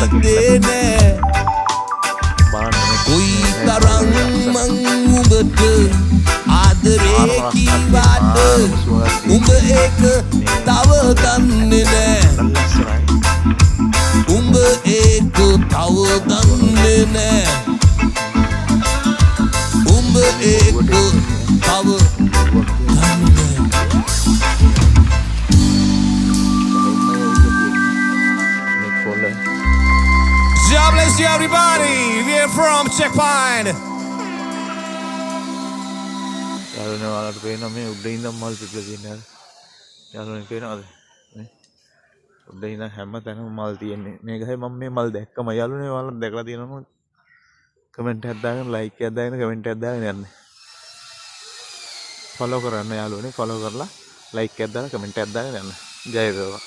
අදේ නෑ කොයි තරම් මං උඹට ආදරේ කීවාද උඹ ඒක තව දන්නේ නෑ උඹ ඒක තව දන්නේ නෑ උඹ ඒක තව God bless you everybody. We're from Checkpoint. යාළුවනේ ඔයාලට පේනවා මේ උඩ ඉඳන් මල් පිපිලා තියෙනවා. යාළුවනේ පේනවද? නේ? උඩ ඉඳන් හැම තැනම මල් තියෙන්නේ. මේ ගහේ මම මේ මල් දැක්කම යාළුවනේ ඔයාලට දැකලා තියෙනවද? කමෙන්ට් එකක් දාගෙන ලයික් එකක් දාගෙන කමෙන්ට් එකක් දාගෙන යන්න. ෆලෝ කරන්න යාළුවනේ ෆලෝ කරලා ලයික් එකක් දාලා කමෙන්ට් එකක් දාගෙන යන්න. ජය වේවා.